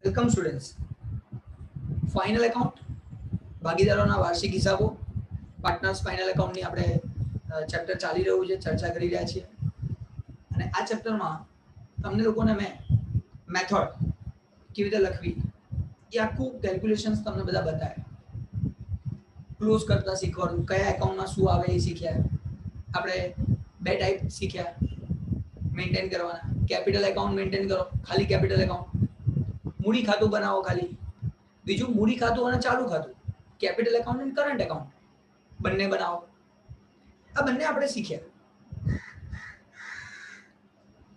Welcome students. Final account, ભાગીદારોના વાર્ષિક હિસાબો, partners final એકાઉન્ટની આપણે ચેપ્ટર ચાલી રહ્યું છે, ચર્ચા કરી રહ્યા છીએ. અને આ ચેપ્ટરમાં તમને લોકોને મેં મેથડ કેવી રીતે લખવી એ આખું કેલ્ક્યુલેશન્સ તમને બધા બતાવ્યા. ક્લોઝ કરતા શીખવાડું, કયા એકાઉન્ટમાં શું આવે એ શીખ્યા. આપણે બે ટાઈપ શીખ્યા મેન્ટેન કરવાના. કેપિટલ એકાઉન્ટ મેન્ટેન કરો, ખાલી કેપિટલ એકાઉન્ટ. મૂડી ખાતું બનાવો ખાલી. બીજું મૂડી ખાતું અને ચાલુ ખાતું, કેપિટલ એકાઉન્ટ અને કરંટ એકાઉન્ટ બંને બનાવો. આ બંને આપણે શીખ્યા.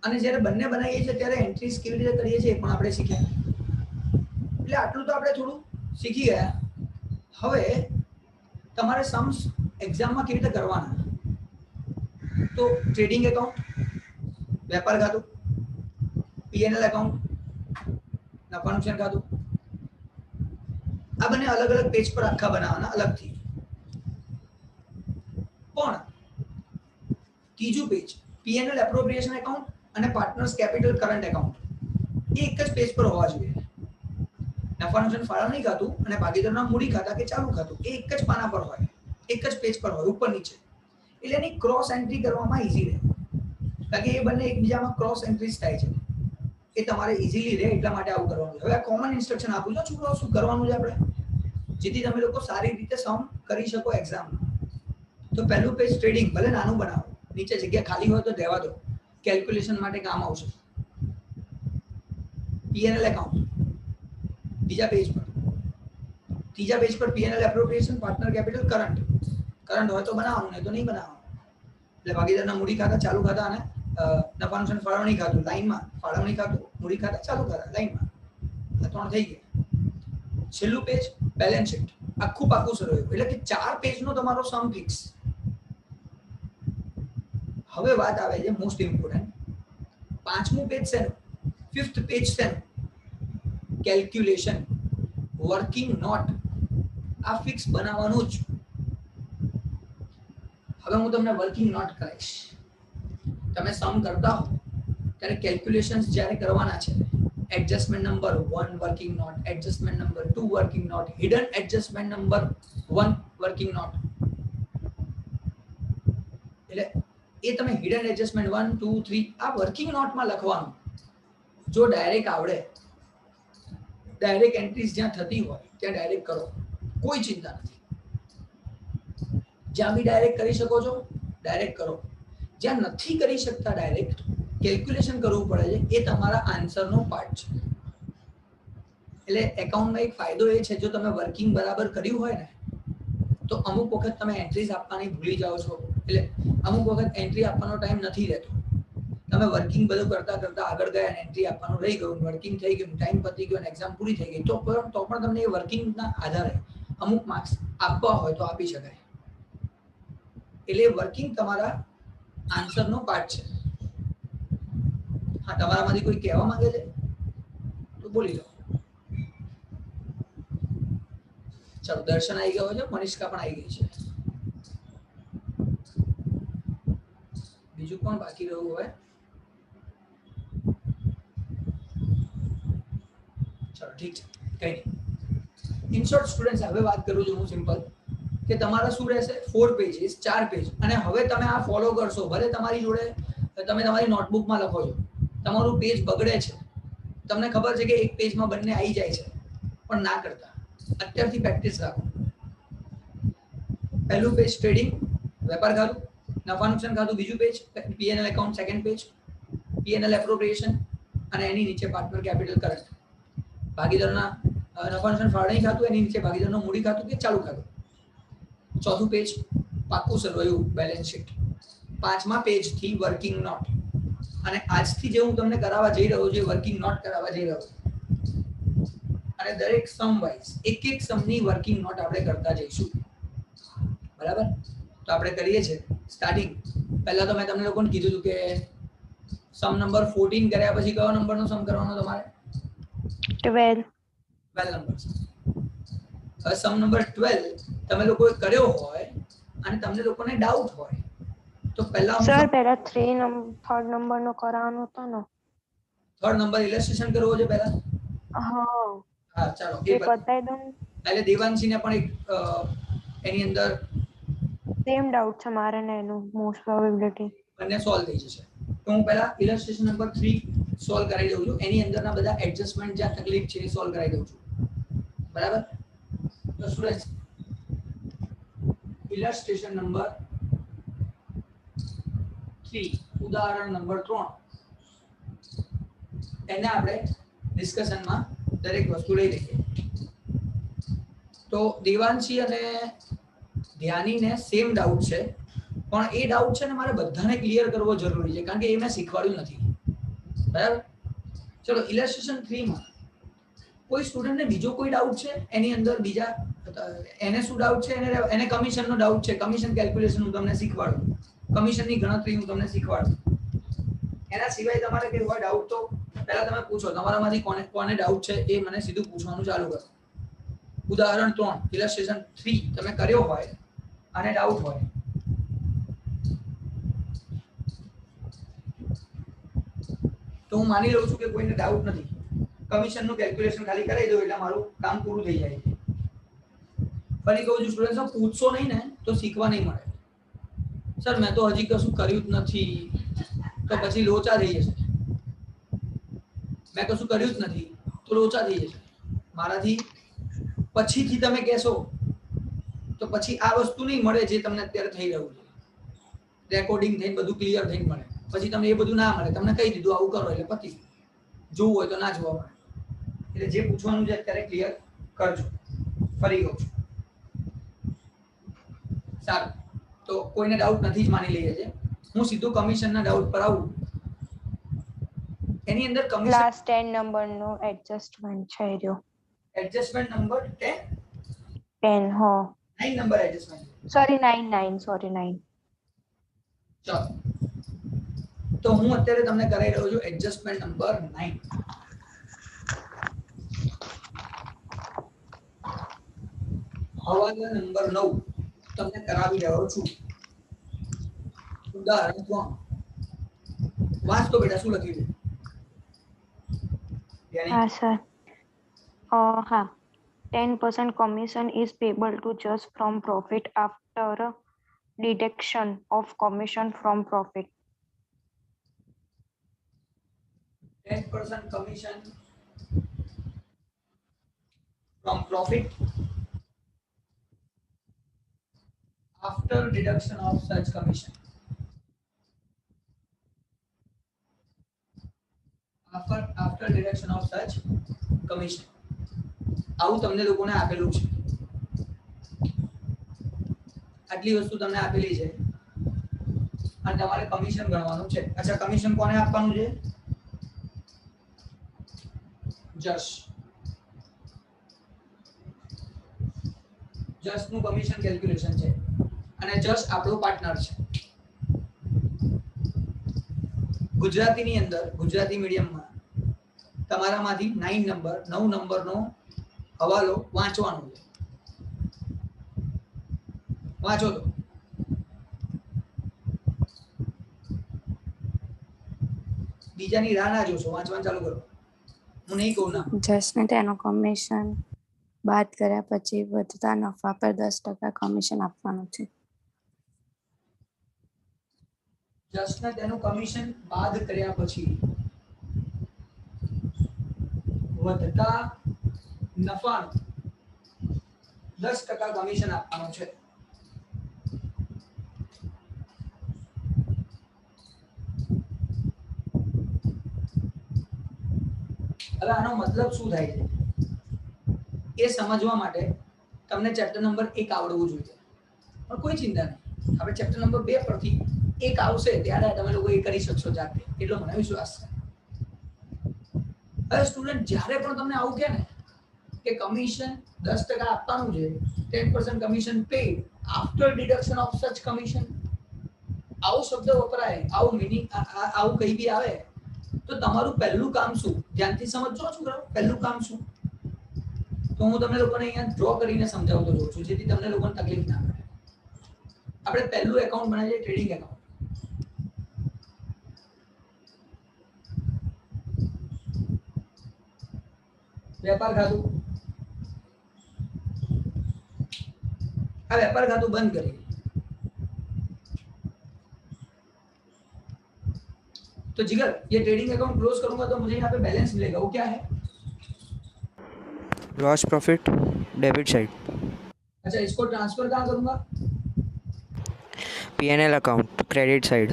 અને જ્યારે બંને બનાવીએ છીએ ત્યારે એન્ટ્રીઝ કેવી રીતે કરીએ છીએ એ પણ આપણે શીખ્યા. એટલે આટલું તો આપણે થોડું શીખી ગયા. હવે તમારે સમ્સ એક્ઝામમાં કેવી રીતે કરવાના, તો ટ્રેડિંગ એકાઉન્ટ, વેપાર ખાતું, પીએનએલ એકાઉન્ટ, નફા નુકસાન ખાતું, આ બંને અલગ અલગ પેજ પર આખા બનાવવાના અલગથી. પણ ત્રીજું પેજ પીએનએલ એપ્રોપ્રિએશન એકાઉન્ટ અને પાર્ટનર્સ કેપિટલ કરંટ એકાઉન્ટ એ એક જ પેજ પર હોવા જોઈએ. નફા નુકસાન ફાળવણી ખાતું અને ભાગીદારોના મૂડી ખાતા કે ચાલુ ખાતું એ એક જ પાના પર હોય, એક જ પેજ પર હોય, ઉપર નીચે. એટલે એની ક્રોસ એન્ટ્રી કરવામાં ઈઝી રહે, કારણ કે એ બંને એકબીજામાં ક્રોસ એન્ટ્રીઝ થાય છે. એ તમારે ઈઝીલી રહે એટલા માટે આવું કરવાનું છે. હવે આ કોમન ઇન્સ્ટ્રક્શન આપું છું છોકરાઓ, શું કરવાનું છે આપણે, જેથી તમે લોકો સારી રીતે સમ કરી શકો એક્ઝામમાં. તો પહેલું પેજ ટ્રેડિંગ, ભલે નાનું બનાવો, નીચે જગ્યા ખાલી હોય તો રહેવા દો, કેલ્ક્યુલેશન માટે કામ આવશે. પીએનએલ એકાઉન્ટ બીજા પેજ પર, ત્રીજા પેજ પર P&L appropriation, partner capital, current. Current હોય તો બનાવવાનું, નહીં તો નહીં બનાવવાનું. એટલે ભાગીદારના મૂડી ખાતા, ચાલુ ખાતા અને નફા નુકસાન ફાળવણી ખાતું લાઈનમાં, ફાળવણી ખાતું, મૂડી ખાતા, ચાલુ ખાતા લાઈનમાં. આ ત્રણ થઈ ગયા. છેલ્લું પેજ બેલેન્સ શીટ, આખું પાકું શરૂ થયું. એટલે કે 4 પેજનો તમારો સમ ફિક્સ. હવે વાત આવે છે મોસ્ટ ઇમ્પોર્ટન્ટ, પાંચમું પેજ છે, ફિફ્થ પેજ છે કેલ્ક્યુલેશન, વર્કિંગ નોટ. આ ફિક્સ બનાવવાનું જ. હવે હું તમને વર્કિંગ નોટ કરાવીશ. તમે સમ કરતા હો ત્યારે કેલ્ક્યુલેશન્સ જ્યારે કરવાના છે, adjustment number 1 working note, adjustment number 2 working note, hidden adjustment number 1 working note. એટલે એ તમે હિડન એડજસ્ટમેન્ટ 1 2 3 આ વર્કિંગ નોટમાં લખવાનું. જો ડાયરેક્ટ આવડે, ડાયરેક્ટ એન્ટ્રીઝ જ્યાં થતી હોય ત્યાં ડાયરેક્ટ કરો, કોઈ ચિંતા નથી. જ્યાં બી ડાયરેક્ટ કરી શકો છો ડાયરેક્ટ કરો. જ્યાં નથી કરી શકતા ડાયરેક્ટ કેલ્ક્યુલેશન કરવું પડે છે, એ તમારા આન્સરનો પાર્ટ છે. એટલે એકાઉન્ટમાં એક ફાયદો એ છે, જો તમે વર્કિંગ બરાબર કર્યું હોય ને તો અમુક વખત તમે એન્ટ્રીઝ આપવાની ભૂલી જાઓ છો. એટલે અમુક વખત એન્ટ્રી આપવાનો ટાઈમ નથી રહેતો. તમે વર્કિંગ બધું કરતા કરતા આગળ ગયા અને એન્ટ્રી આપવાનું રહી ગયું, વર્કિંગ થઈ ગયું, ટાઈમ પતી ગયો અને એક્ઝામ પૂરી થઈ ગઈ, તો પણ તમને એ વર્કિંગના આધારે અમુક માર્ક્સ આપવા હોય તો આપી શકાય. એટલે વર્કિંગ તમારા આન્સરનો પાર્ટ છે. હા, તમારામાંથી કોઈ કહેવા માંગે છે તો બોલી લો. ચલો, દર્શન આવી ગયો છે, મનીષકા પણ આવી ગઈ છે. બીજું કોણ બાકી રહ્યું હોય? ચલો ઠીક છે, કઈ નહીં. ઇન શોર્ટ સ્ટુડન્ટ્સ, હવે વાત કરું છું હું સિમ્પલ, કે તમારા શું રહેશે 4 પેજીસ, 4 પેજ. અને હવે તમે આ ફોલો કરશો, ભલે તમારી જોડે તમે તમારી નોટબુકમાં લખો છો, તમારું પેજ બગડે છે, તમને ખબર છે કે એક પેજમાં બંને આવી જાય છે, પણ ના કરતા, અત્યારથી પ્રેક્ટિસ રાખો. પહેલું પેજ ટ્રેડિંગ, વેપાર ખાતું, નફા નુકસાન ખાતું. બીજું page P&L account, second page P&L appropriation અને એની નીચે પાર્ટનર કેપિટલ કરંટ. ભાગીદારના નફા નુકસાન ફાળવણી ખાતું, એની નીચે ભાગીદારનું મૂડી ખાતું કે ચાલુ ખાતું. ચોથું પેજ પાકું સરવાયું બેલેન્સ શીટ. પાંચમા પેજથી વર્કિંગ નોટ. અને આજથી જે હું તમને કરાવવા જઈ રહ્યો છું, વર્કિંગ નોટ કરાવવા જઈ રહ્યો છું. અને દરેક સમ વાઇઝ એક એક સમની વર્કિંગ નોટ આપણે કરતા જઈશું. બરાબર? તો આપણે કરીએ છીએ સ્ટાર્ટિંગ. પહેલા તો મેં તમને લોકોને કીધું હતું કે સમ નંબર 14 કર્યા પછી કયો નંબરનો સમ કરવાનો તમારે? 12 નંબર. હવે સમ નંબર 12 તમે લોકોએ કર્યો હોય અને તમને લોકોને ડાઉટ હોય તો પહેલા સર પહેલા 3 થર્ડ નંબરનો કરાવવાનો હતો ને. થર્ડ નંબર ઇલસ્ટ્રેશન કરવો છે પહેલા. હા હા ચાલો એ બતાવી દો. એટલે દેવાંશીને પણ એક એની અંદર સેમ ડાઉટ છે મારે ને એનું મોસ્ટ પ્રોબેબિલિટી બંને સોલ્વ થઈ જશે. તો હું પહેલા ઇલસ્ટ્રેશન નંબર 3 સોલ્વ કરાવી દઉં છું. એની અંદરના બધા એડજસ્ટમેન્ટ જ્યાં તકલીફ છે એ સોલ્વ કરાવી દઉં છું. બરાબર? તો સ્ટુડન્ટ્સ ઇલસ્ટ્રેશન નંબર 3 ઉદાહરણ નંબર 3 એને આપણે ડિસ્કશનમાં દરેક વસ્તુ લઈ લઈએ. તો દેવાંશી અને ધ્યાનીને સેમ ડાઉટ છે, પણ એ ડાઉટ છે ને મારે બધાને ક્લિયર કરવો જરૂરી છે કારણ કે એ મેં શીખવાડ્યું નથી. બરાબર? ચલો ઇલસ્ટ્રેશન 3 માં કોઈ સ્ટુડન્ટને બીજો કોઈ ડાઉટ છે એની અંદર બીજા એને શું ડાઉટ છે? એને કમિશનનો ડાઉટ છે. કમિશન કેલ્ક્યુલેશન હું તમને શીખવાડું. કમિશનની ગણતરી હું તમને શીખવાડું. એના સિવાય તમારે કોઈ હોય ડાઉટ તો પહેલા તમે પૂછો. તમારામાંથી કોને ડાઉટ છે એ મને સીધું પૂછવાનું ચાલુ કરો. ઉદાહરણ 3 ઇલસ્ટ્રેશન 3 તમે કર્યો હોય અને ડાઉટ હોય તો હું માની લઉં છું કે કોઈને ડાઉટ નથી. કમિશનનું કેલ્ક્યુલેશન ખાલી કરાવી દો એટલે મારું કામ પૂરું થઈ જાય. ફરી કહું છું સ્ટુડન્ટ્સ, પૂછશો નહીં ને તો શીખવા નહીં મળે. સર મેં તો હજી કશું કર્યું જ નથી, તો પછી લોચા થઈ જશે. મેં કશું કર્યું જ નથી તો લોચા થઈ જશે. મારાથી પછીથી તમે કહેશો તો પછી આ વસ્તુ નહીં મળે જે તમને અત્યારે થઈ રહ્યું છે. રેકોર્ડિંગ થઈને બધું ક્લિયર થઈને મળે. પછી તમને એ બધું ના મળે. તમને કહી દીધું આવું કરો એટલે પતી. જોવું હોય તો ના જોવા મળે. એટલે જે પૂછવાનું છે અત્યારે ક્લિયર કરજો. ફરી કહું છું. સારું, તો કોઈને ડાઉટ નથી જ માની લઈએ છે. હું સીધું કમિશનના ડાઉટ પર આવું. એની અંદર કમિશન લાસ્ટ 10 નંબરનો એડજસ્ટમેન્ટ છે રહ્યો. એડજસ્ટમેન્ટ નંબર 10 હો 9 નંબર એડજસ્ટમેન્ટ. Sorry 9 sorry 9. ચાલો, તો હું અત્યારે તમને કરાવી રહ્યો છું એડજસ્ટમેન્ટ નંબર 9. હવાલા નંબર 9 તમને કરાવી રહ્યો છું. ઉદાહરણ 3 વાંચ તો બેટા શું લખ્યું છે? હા સર. હા 10% commission is payable to just from profit after deduction of commission from profit. 10% commission from profit after deduction of such commission. After deduction of such commission. આવું તમને લોકોને આપેલું છે. આટલી વસ્તુ તમને આપેલી છે અને તમારે કમિશન ગણવાનું છે. અચ્છા, કમિશન કોને આપવાનું છે? જશ નું કમિશન કેલ્ક્યુલેશન છે અને જશ આપણો પાર્ટનર છે. ગુજરાતીની અંદર ગુજરાતી મીડિયમમાં તમારામાંથી 9 નંબરનો હવાલો વાંચવાનો છે. વાંચો તો. બીજાની રાહ ના જોશો, વાંચવાનું ચાલુ કરો. હું નહીં કહું ના. જશને તેનું કમિશન બાદ કર્યા પછી વધતા નફા પર 10% કમિશન આપવાનું છે. જશને તેનું કમિશન બાદ કર્યા પછી વધતા નફાનું 10% કમિશન આપવાનું છે. હવે આનો મતલબ શું થાય છે એ સમજવા માટે તમને ચેપ્ટર નંબર 1 આવડવું જોઈએ. પણ કોઈ ચિંતા નહીં, આપણે ચેપ્ટર નંબર 2 પરથી 1 આવશે ત્યારે તમે લોકો એ કરી શકશો જાતે, એટલો મને વિશ્વાસ છે. હવે સ્ટુડન્ટ જ્યારે પણ તમને આવું કહે ને કે કમિશન 10% આપવાનું છે, 10% commission paid after deduction of such commission, આવો શબ્દ વપરાય, આવું મીનિંગ આવું કઈ બી આવે તો તમારું પહેલું કામ શું? ધ્યાનથી સમજજો છોકરાઓ, પહેલું કામ શું? તો હું તમને લોકોને અહીંયા ડ્રો કરીને સમજાવતો રહું છું જેથી તમને લોકોને તકલીફ ના પડે. આપણે પહેલું એકાઉન્ટ બનાવીએ ટ્રેડિંગ એકાઉન્ટ. વેપાર ખાતું, આ વેપાર ખાતું બંધ કરી, तो जिगर ये ट्रेडिंग अकाउंट क्लोज करूंगा तो मुझे यहाँ पे बैलेंस मिलेगा, वो क्या है? ग्रॉस प्रॉफिट डेबिट साइड, अच्छा, इसको ट्रांसफर कहाँ करूंगा? P&L account credit side.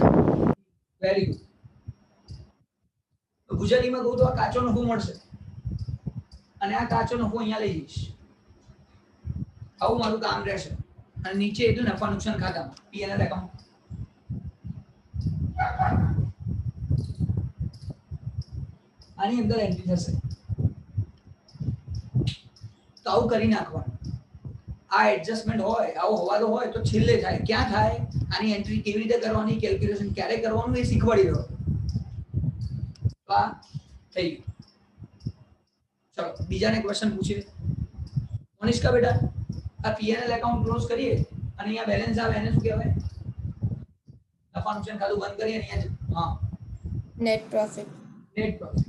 Very good. તો ગુજરાતીમાં કહું તો આ કાચો નફો મળશે અને આ કાચો નફો અહીંયા લઈ જઈશ, આવું મારું કામ રહેશે. અને નીચે એટલે નફા નુકસાન ખાતામાં P&L એકાઉન્ટ. આની અંદર એન્ટ્રી થશે. તો આવું કરી નાખવાનું. આ એડજસ્ટમેન્ટ હોય, આવો હવાલો હોય તો છેલ્લે થાય. ક્યાં થાય? આની એન્ટ્રી કેવી રીતે કરવાની, કેલ્ક્યુલેશન ક્યારે કરવાનું એ શીખવાડી રહ્યો. તો આ થઈ ગયું. ચલો બીજાને ક્વેશ્ચન પૂછીએ. મનીષકા બેટા, આ P&L એકાઉન્ટ ક્લોઝ કરીએ અને અહીંયા બેલેન્સ આવે એને શું કહેવાય? નફા નુકસાન ખાતું બંધ કરીએ અહીંયા. હા, નેટ પ્રોફિટ. નેટ પ્રોફિટ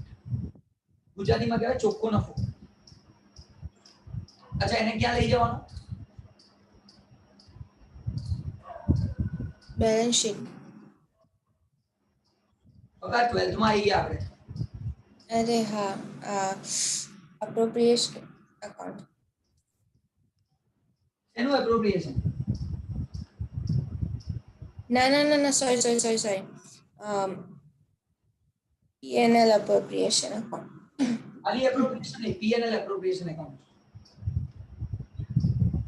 ગુજરાતીમાં કહેવાય ચોખ્ખો નફો. અચ્છા, એને ક્યાં લઈ જવાનો? Balance sheet. હવે 12th માં આવી ગયા આપણે. અરે હા, અપ્રોપ્રિએશન અકાઉન્ટ. એનું એપ્રોપ્રિએશન. ના, સોરી. P&L appropriation account. ખાલી એપ્રોપ્રિએશન નહીં, P&L એપ્રોપ્રિએશન એકાઉન્ટ.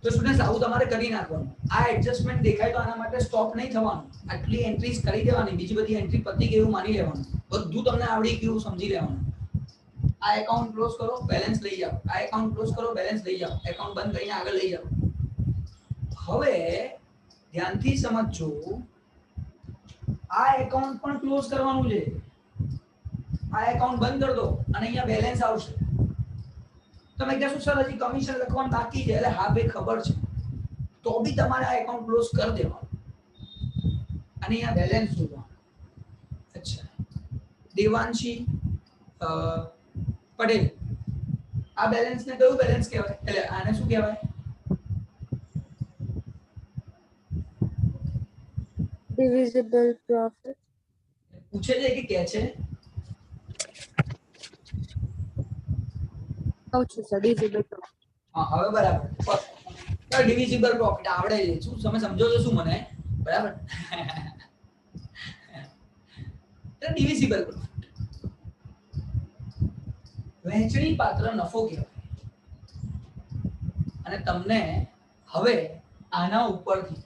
તો સ્ટુડન્ટ્સ આવું તમારે કરી નાખવાનું. આ એડજસ્ટમેન્ટ દેખાય તો આના માટે સ્ટોપ નહીં થવાનું. આટલી એન્ટ્રીઝ કરી દેવાની, બીજી બધી એન્ટ્રી પતી ગઈ એવું માની લેવાનું. બધું તમને આવડી ગયું સમજી લેવાનું. આ એકાઉન્ટ ક્લોઝ કરો, બેલેન્સ લઈ જાઓ. આ એકાઉન્ટ ક્લોઝ કરો, બેલેન્સ લઈ જાઓ. એકાઉન્ટ બંધ કરીને આગળ લઈ જાઓ. હવે ધ્યાનથી સમજજો, આ એકાઉન્ટ પણ ક્લોઝ કરવાનું છે. આ એકાઉન્ટ બંધ કરી દો અને અહીંયા બેલેન્સ આવશે. તમે કહેશો સર હજી કમિશન લખવાનું બાકી છે. એટલે હા ભાઈ ખબર છે, તો બી તમારે આ એકાઉન્ટ ક્લોઝ કરી દેવાનું અને અહીંયા બેલેન્સ જોવાનું. અચ્છા, દેવાંશી પટેલ, આ બેલેન્સ ને કયું બેલેન્સ કહેવાય? એટલે આને શું કહેવાય? Divisible profit. પૂછે છે કે કહે છે? કહું છું સર, divisible profit. હા, હવે બરાબર. ડિવિઝિબલ પ્રોફિટ આવડે છે. શું તમે સમજો છો શું મને? બરાબર. ડિવિઝિબલ પ્રોફિટ વહેંચણી પાત્ર નફો કહેવાય. અને તમને હવે આના ઉપરથી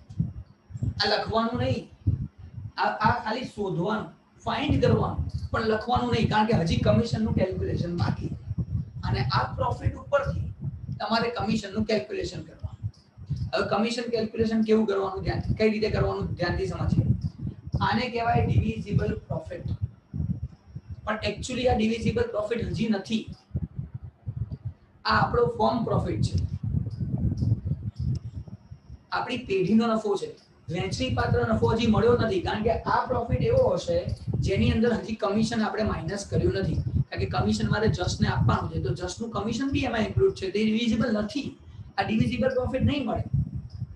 આ લખવાનું નહીં, આ ખાલી શોધવાનું, ફાઇન્ડ કરવાનું, પણ લખવાનું નહીં, કારણ કે હજી કમિશનનું કેલ્ક્યુલેશન બાકી. અને આ પ્રોફિટ ઉપરથી તમારે કમિશનનું કેલ્ક્યુલેશન કરવાનું. હવે કમિશન કેલ્ક્યુલેશન કેવું કરવાનું, ધ્યાનથી કઈ રીતે કરવાનું ધ્યાનથી સમજીએ. આને કહેવાય ડિવિઝિબલ પ્રોફિટ. પણ એકચ્યુઅલી આ ડિવિઝિબલ પ્રોફિટ હજી નથી. આ આપણો ફોર્મ પ્રોફિટ છે, આપણી પેઢીનો નફો છે. વહેંચણી પાત્ર નફો હજી મળ્યો નથી, કારણ કે આ પ્રોફિટ એવો હશે જેની અંદર હજી કમિશન આપણે માઇનસ કર્યું નથી. કારણ કે કમિશન મારે જસ્ટને આપવાનું છે, તો જસ્ટનું કમિશન બી એમાં ઇન્ક્લુડ છે. તે ડિવિઝિબલ નથી. આ ડિવિઝિબલ પ્રોફિટ નહીં મળે.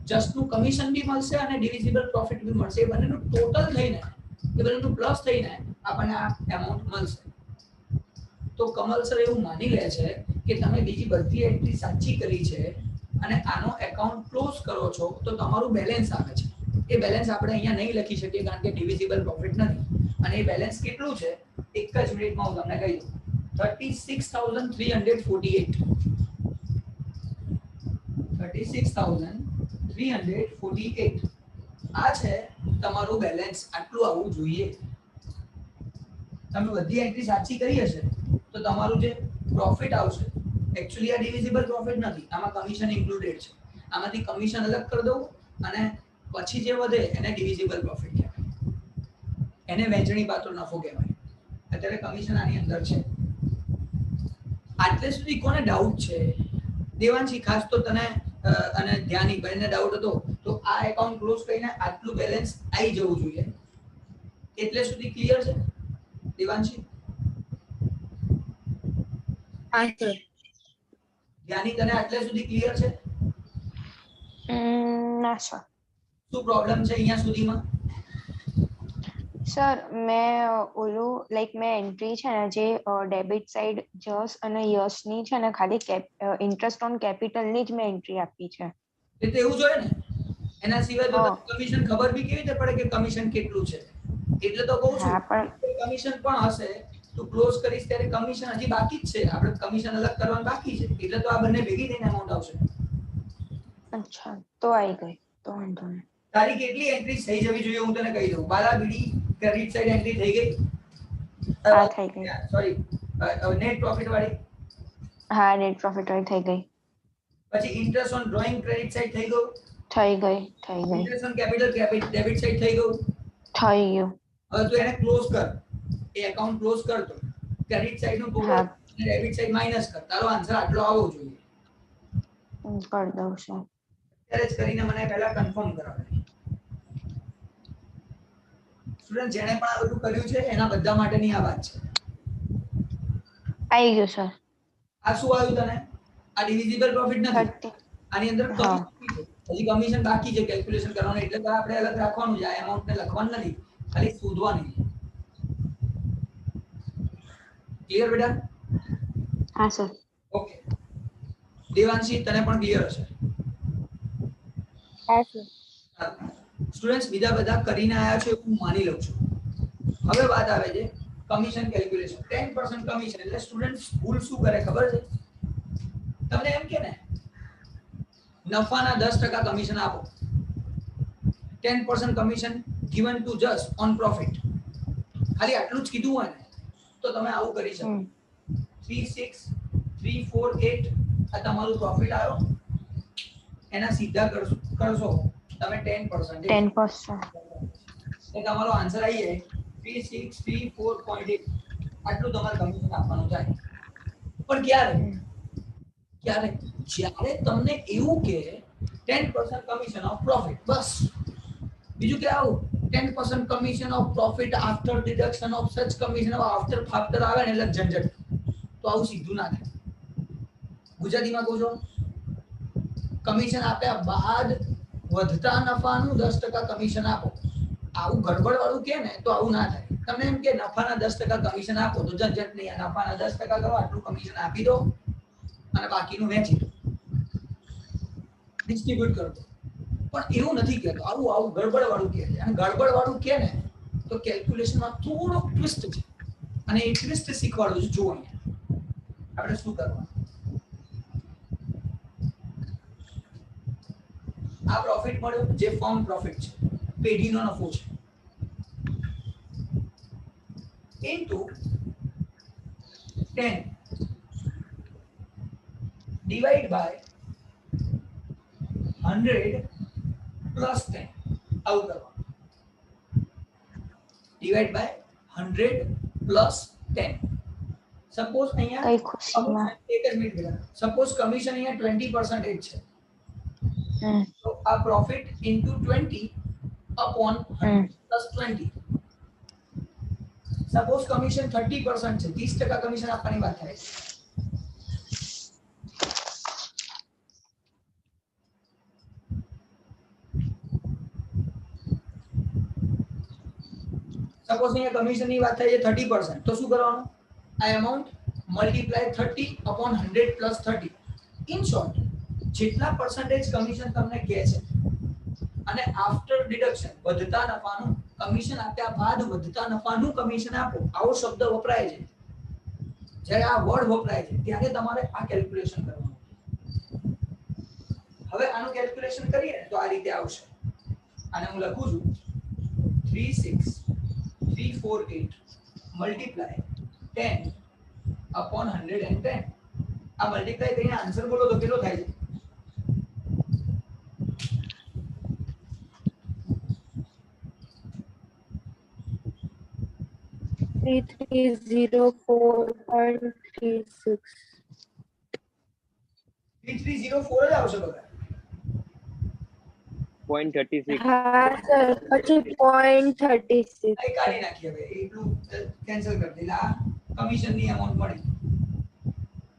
જસ્ટનું કમિશન બી મળશે અને ડિવિઝિબલ પ્રોફિટ બી મળશે. એ બંનેનું ટોટલ થઈને, એ બંનેનું પ્લસ થઈને આપણને આ એમાઉન્ટ મળશે. તો કમલ સર એવું માની લે છે કે તમે બીજી બધી એન્ટ્રી સાચી કરી છે અને આનો એકાઉન્ટ ક્લોઝ કરો છો તો તમારું બેલેન્સ આવે છે. એ બેલેન્સ આપણે અહીંયા નહીં લખી શકીએ કારણ કે ડિવિઝિબલ પ્રોફિટ નથી. અને એ બેલેન્સ કેટલું છે એક જ મિનિટમાં હું તમને કહી દઉં. 36,348. 36,348 આ છે તમારું બેલેન્સ. આટલું આવવું જોઈએ. તમે બધી એન્ટ્રી સાચી કરી હશે તો તમારું જે પ્રોફિટ આવશે એકચ્યુઅલી આ ડિવિઝિબલ પ્રોફિટ નથી, આમાં કમિશન ઇન્ક્લુડેડ છે. આમાંથી કમિશન અલગ કરી દઉં અને પછી જે વધે એને ડિવિઝિબલ પ્રોફિટ કહેવાય, એને વહેંચણી પાત્ર નફો કહેવાય. અત્યારે કમિશન આની અંદર છે. આટલે સુધી કોને ડાઉટ છે? દેવાંશી ખાસ તો તને અને ધ્યાની બંને ડાઉટ હતો તો આ એકાઉન્ટ ક્લોઝ કરીને આટલું બેલેન્સ આવી જવું જોઈએ. એટલે સુધી ક્લિયર છે દેવાંશી? હા સર. ધ્યાની તને આટલે સુધી ક્લિયર છે? ના સર. શું પ્રોબ્લેમ છે અહીંયા સુધીમાં? સર મેં ઓલું લાઈક મેં એન્ટ્રી છે ને જે ડેબિટ સાઈડ જસ અને યસની છે ને ખાલી ઇન્ટરેસ્ટ ઓન કેપિટલની જ મેં એન્ટ્રી આપી છે. એ તો એવું જોઈએ ને, એના સિવાય તો હા. કમિશન ખબર બી કેવી રીતે પડે કે કમિશન કેટલું છે? એટલે તો કહું છું હા પણ કમિશન પણ હશે, તું ક્લોઝ કરીશ ત્યારે કમિશન હજી બાકી જ છે, આપણે કમિશન અલગ કરવાનું બાકી છે, એટલે તો આ બંને ભેગી થઈને અમાઉન્ટ આવશે. અચ્છા તો આવી ગઈ, તો વાંધો નહીં. તારી કેટલી એન્ટ્રી થઈ જવી જોઈએ હું તને કહી દઉં. બાલા બીડી ક્રેડિટ સાઈડ એન્ટ્રી થઈ ગઈ? હા થઈ ગઈ. સોરી, નેટ પ્રોફિટ વાળી. હા નેટ પ્રોફિટ વાળી થઈ ગઈ. પછી interest on drawing credit side થઈ ગયું. થઈ ગઈ. થઈ ગઈ. Interest on capital debit side થઈ ગયું. થઈ ગયું. હવે તું એને ક્લોઝ કર, એ એકાઉન્ટ ક્લોઝ કર. તો ક્રેડિટ સાઈડ નું ટોટલ હા અને ડેબિટ સાઈડ માઈનસ કર. તારો આન્સર આટલો આવવો જોઈએ. કરી દઉં છું. ત્યારે જ કરીને મને પહેલા કન્ફર્મ કરાવે. સ્ટુડન્ટ જેણે પણ આ બધું કર્યું છે એના બધા માટેની આ વાત છે. આવી ગયું સર. આ શું આવ્યું તને? આ ડિવિઝિબલ પ્રોફિટ નથી. 30. આની અંદર હા. કમિશન છે. હજી કમિશન બાકી છે કેલ્ક્યુલેશન કરવાનું, એટલે તો આપણે અલગ રાખવાનું છે. આ એમાઉન્ટ ને લખવાનું નથી, ખાલી શોધવાની. ક્લિયર બેટા? હા સર. ઓકે. દેવાંશી તને પણ ક્લિયર હશે? હા સર. સ્ટુડન્ટ્સ બીજા બધા કરીને આયા છે હું માની લઉં છું. હવે વાત આવે છે કમિશન કેલ્ક્યુલેશન. 10% કમિશન એટલે સ્ટુડન્ટ્સ ભૂલ શું કરે ખબર છે? તમને એમ કે ને નફાના 10% કમિશન આપો, 10% commission given to just on profit. ખાલી આટલું જ કીધું હોય ને તો તમે આવું કરી શકો. 3 6 3 4 8 આ તમારું પ્રોફિટ આવ્યો, એના સીધા કરશો તમે 10%. 10%. એ તમારો આન્સર આવી જાય 3634.8. આટલું તમારે કમિશન આપવાનું થાય. પણ ક્યારે જ્યારે તમને એવું કે 10% કમિશન ઓફ પ્રોફિટ, બસ બીજું કે આવું 10% commission of profit after deduction of such commission after ફાફ્ટર આવે ને એટલે ઝંઝટ. તો આવું સીધું ના થાય. ગુજરાતીમાં કહું છો, કમિશન આપ્યા બાદ વધતા નફાનું 10% કમિશન આપો. આવું ગડબડ વાળું કે ને તો આવું ના થાય. તમને એમ કે નફાના 10% કમિશન આપો તો ઝંઝટ નહીં. નફાના 10% કરો, આટલું કમિશન આપી દો અને બાકીનું વેચી દો, ડિસ્ટ્રીબ્યુટ કરી દો. પણ એવું નથી કહેતો, આવું ગડબડ વાળું કહે છે. અને ગડબડ વાળું કે ને તો કેલ્ક્યુલેશનમાં થોડો ટ્વિસ્ટ છે, અને એ ટ્વિસ્ટ શીખવાડું છું. જો અહીંયા આપણે શું કરવાનું. આ પ્રોફિટ મળ્યો જે ફર્મ પ્રોફિટ છે, પેઢીનો નફો છે, ઇન્ટુ 10 ડિવાઇડ બાય 100 પ્લસ 10. આવું કરવાનું. Divide by 100 plus 10. સપોઝ અહીંયા કઈ ખુશીમાં. એક જ મિનિટ બેટા. સપોઝ કમિશન અહીંયા 20% છે, હમ. તો આ profit into 20 upon 100 plus 20. Suppose commission 30% છે, 30% કમિશન આપવાની વાત થાય. સપોઝ અહીંયા કમિશનની વાત થાય છે 30%, તો શું કરવાનું? આ amount multiply 30 upon 100 plus 30. In short, જેટલા પર્સન્ટેજ કમિશન તમને કહે છે અને આફ્ટર ડિડક્શન વધતા નફાનું કમિશન આપ્યા બાદ વધતા નફાનું કમિશન આપો, આવો શબ્દ વપરાય છે. જ્યારે આ વર્ડ વપરાય છે ત્યારે તમારે આ કેલ્ક્યુલેશન કરવાનું. હવે આનું કેલ્ક્યુલેશન કરીએ તો આ રીતે આવશે. આને હું લખું છું 36348 મલ્ટીપ્લાય 10 અપોન 110. આ મલ્ટીપ્લાય કરીને આન્સર બોલો તો કેટલો થાય છે? 3304.36. 3304 જ આવશે બધા. 0.36. હા સર, પછી 0.36. આ કાઢી નાખીએ હવે, એટલું કેન્સલ કરી દે. આ કમિશનની અમાઉન્ટ મળી.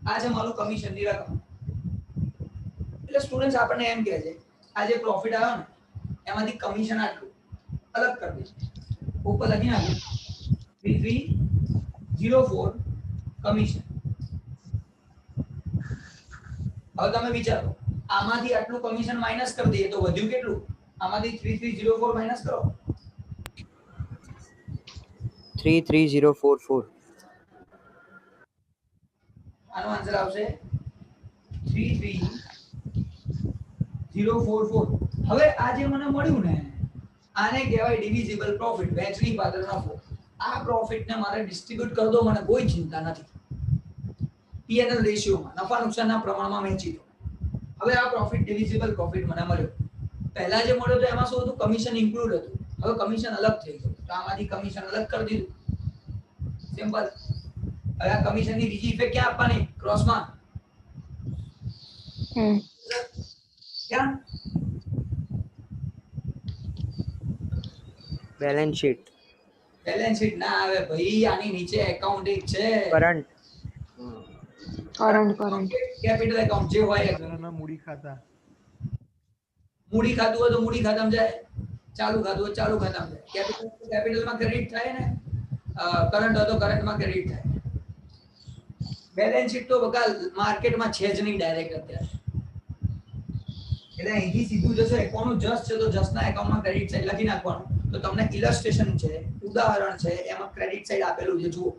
આ છે મારું કમિશનની રકમ. એટલે સ્ટુડન્ટ્સ આપણને એમ કહે છે આ જે પ્રોફિટ આવ્યો ને એમાંથી કમિશન આટલું અલગ કરી દે, ઉપર લખી નાખો 3304 કમિશન. હવે તમે વિચારો આમાંથી આટલું કમિશન માઈનસ કરી દઈએ તો વધ્યું કેટલું? આમાંથી 3304 માઈનસ કરો 33044. આનો આન્સર આવશે 33044. હવે આ જે મને મળ્યું ને આને કહેવાય ડિવિઝિબલ પ્રોફિટ, વહેંચણી પાત્ર નફો. આ પ્રોફિટ ને મારે ડિસ્ટ્રીબ્યુટ કરી દો, મને કોઈ ચિંતા નથી. P&L રેશિયોમાં નફા નુકસાનના પ્રમાણમાં વહેંચી દો. હવે આ પ્રોફિટ ડિવિઝિબલ પ્રોફિટ મને મળ્યો. પહેલા જે મળ્યો તો એમાં શું હતું? કમિશન ઇન્ક્લુડ હતું. હવે કમિશન અલગ થઈ ગયું તો આમાંથી કમિશન અલગ કરી દીધું. સિમ્પલ. હવે આ કમિશનની બીજી ઇફેક્ટ ક્યાં આપવાની? ક્રોસમાં. ક્યાં? Balance sheet. બેલેન્સ શીટ ના આવે ભાઈ, આની નીચે એકાઉન્ટિંગ છે. Current. કરંટ કેપિટલ એકાઉન્ટ જે હોય મૂડી ખાતા. મૂડી ખાતું હોય તો મૂડી ખાતામાં જાય, ચાલુ ખાતું હોય ચાલુ ખાતામાં જાય. કેપિટલમાં ક્રેડિટ થાય ને, કરંટ હોય તો કરંટમાં ક્રેડિટ થાય. બેલેન્સ શીટ તો બકા માર્કેટમાં છે જ નહીં ડાયરેક્ટ અત્યારે. એટલે અહીંથી સીધું જશે કોનું જસ્ટ છે તો જસ્ટના એકાઉન્ટમાં ક્રેડિટ સાઈડ લખી નાખવાનું. તો તમને ઇલસ્ટ્રેશન છે, ઉદાહરણ છે, એમાં ક્રેડિટ સાઈડ આપેલું છે જુઓ.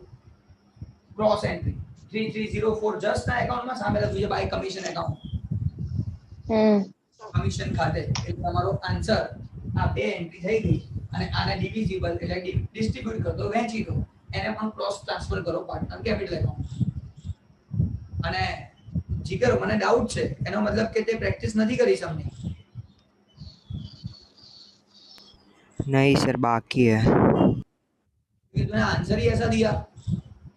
ક્રોસ એન્ટ્રી 3304 જસ્ટના એકાઉન્ટમાં સામે લખ્યું છે બાય કમિશન એકાઉન્ટ. કમિશન ખાતે. એટલે તમારો આન્સર આ બે એન્ટ્રી થઈ ગઈ અને આને ડિવિઝિબલ એટલે ડિસ્ટ્રીબ્યુટ કરો, વહેંચી દો. એને પણ ક્રોસ ટ્રાન્સફર કરો પાર્ટનર કેપિટલ એકાઉન્ટ. અને જીગર મને ડાઉટ છે, એનો मतलब કે તે પ્રેક્ટિસ નથી કરી સમની? नहीं सर, बाकी है. क्योंकि तूने आंसर ही ऐसा दिया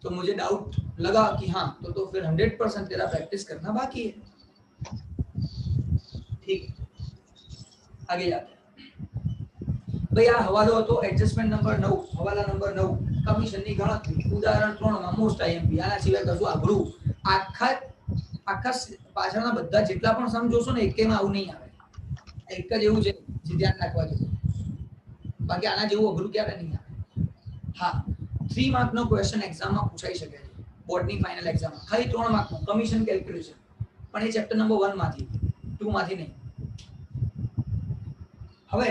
तो मुझे डाउट लगा कि हाँ तो फिर 100% तेरा प्रैक्टिस करना बाकी है. ठीक है, आगे जाते हैं. भाई આ હવાલો હતો એડજસ્ટમેન્ટ નંબર 9, હવાલા નંબર 9, કમિશનની ગણતરી. ઉદાહરણ 3 માં મોસ્ટ આઈએમપી. આના સિવાય કશું અઘરું આખા પાછળના બધા જેટલા પણ સમ જોશો ને એકેમાં આવું નહીં આવે. એક જ એવું છે જે ધ્યાન રાખવા જેવું. બાકી આના જેવું અઘરું ક્યારે નહીં આવે. હા, 3 માર્કનો ક્વેશ્ચન એક્ઝામમાં પૂછાઈ શકે છે, બોર્ડની ફાઇનલ એક્ઝામમાં. ખાલી 3 માર્કનો કમિશન કેલ્ક્યુલેશન, પણ એ ચેપ્ટર નંબર 1 માંથી, 2 માંથી નહીં. હવે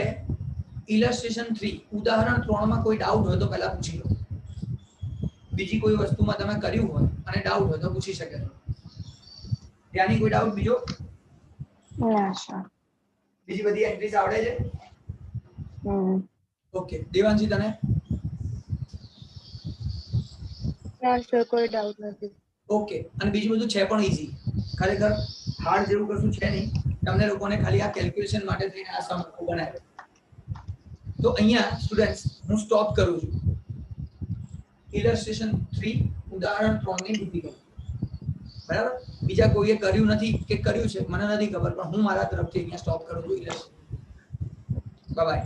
ઇલસ્ટ્રેશન 3 ઉદાહરણ 3 માં કોઈ ડાઉટ હોય તો પહેલા પૂછી લો. બીજી કોઈ વસ્તુમાં તમે કર્યું હોય અને ડાઉટ હોય તો પૂછી શકે છો. ત્યાંની કોઈ ડાઉટ બીજો? ના સર. બીજી બધી એન્ટ્રીઝ આવડે છે? ઓકે, દેવાંશી તને? ના સર, કોઈ ડાઉટ નથી. ઓકે, અને બીજું બધું છે પણ ઈઝી. ખરેખર હાર્ડ જેવું કશું છે નહીં. તમને લોકોને ખાલી આ કેલ્ક્યુલેશન માટે થઈને આ સમ બનાવ્યો. તો અહીંયા સ્ટુડન્ટ્સ હું સ્ટોપ કરું છું. ઇલસ્ટ્રેશન 3 ઉદાહરણ 3 ની ડિફિકલ્ટી. બરાબર? બીજા કોઈએ કર્યું નથી કે કર્યું છે મને નથી ખબર, પણ હું મારા તરફથી અહીંયા સ્ટોપ કરું છું. Bye bye.